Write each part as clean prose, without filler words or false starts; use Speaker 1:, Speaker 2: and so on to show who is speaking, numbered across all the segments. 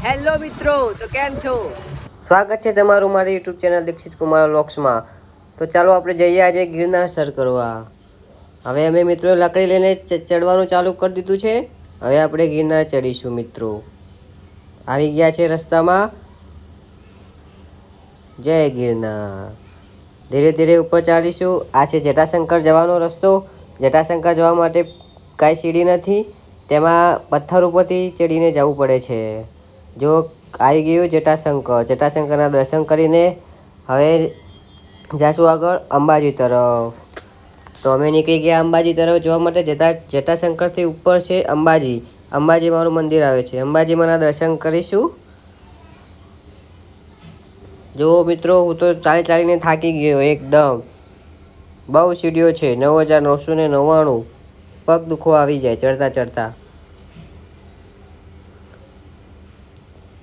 Speaker 1: Hello મિત્રો, તો કેમ છો?
Speaker 2: સ્વાગત છે તમારું મારી યુટ્યુબ ચેનલ દીક્ષિત કુમાર વ્લોગ્સમાં। તો ચાલો આપણે જઈએ આજે ગિરનાર સર કરવા। હવે અમે મિત્રો લાકડી લઈને ચડવાનું ચાલુ કરી દીધું છે। હવે આપણે ગિરનાર ચડીશું મિત્રો। આવી ગયા છે રસ્તામાં। જય ગિરનાર। ધીરે ધીરે ઉપર ચાલીશું। આ છે જટાશંકર જવાનો રસ્તો। જટાશંકર જવા માટે કાંઈ સીડી નથી, તેમાં પથ્થર ઉપરથી ચડીને જવું પડે છે। જો આવી ગયું જટાશંકર। જટાશંકરના દર્શન કરીને હવે જાશું આગળ અંબાજી તરફ। તો અમે નીકળી ગયા અંબાજી તરફ જવા માટે। જટાશંકરથી ઉપર છે અંબાજી। અંબાજી મારું મંદિર આવે છે। અંબાજીમાંના દર્શન કરીશું। જો મિત્રો, હું તો ચાલીને થાકી ગયો એકદમ। બહુ સીડીઓ છે, 9999 પગ દુખો આવી જાય ચડતા ચડતા।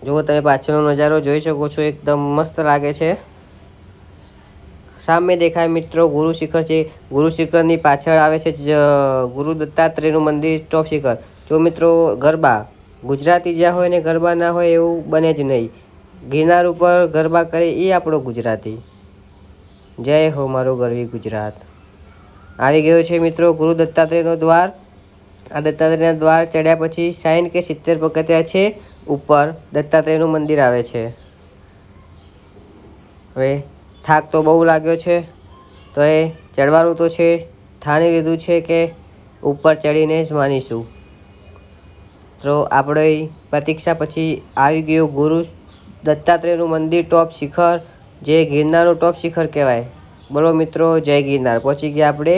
Speaker 2: જો તમે પાછળનો નજારો જોઈ શકો છો, એકદમ મસ્ત લાગે છે। સામે દેખાય મિત્રો ગુરુ શિખર છે। ગુરુ શિખરની પાછળ આવે છે ગુરુ દત્તાત્રેયનું મંદિર ટોપ શિખર। જો મિત્રો, ગરબા ગુજરાતી જ્યાં હોય ને ગરબા ના હોય એવું બને જ નહીં। ગિરનાર ઉપર ગરબા કરે એ આપણો ગુજરાતી। જય હો મારું ગરવી ગુજરાત। આવી ગયો છે મિત્રો ગુરુ દત્તાત્રેયનો દ્વાર। આ દત્તાત્રેયના દ્વાર ચડ્યા પછી 60 કે 70 પગથિયા છે ઉપર દત્તાત્રેયનું મંદિર આવે છે। હવે થાક તો બહુ લાગ્યો છે, તો એ ચડવાનું તો છે। ઠાણી લીધું છે કે ઉપર ચડીને જ માનીશું। તો આપણે પ્રતીક્ષા પછી આવી ગયું ગુરુ દત્તાત્રેયનું મંદિર ટોપ શિખર, જે ગિરનારનું ટોપ શિખર કહેવાય। બોલો મિત્રો, જય ગિરનાર। પહોંચી ગયા આપણે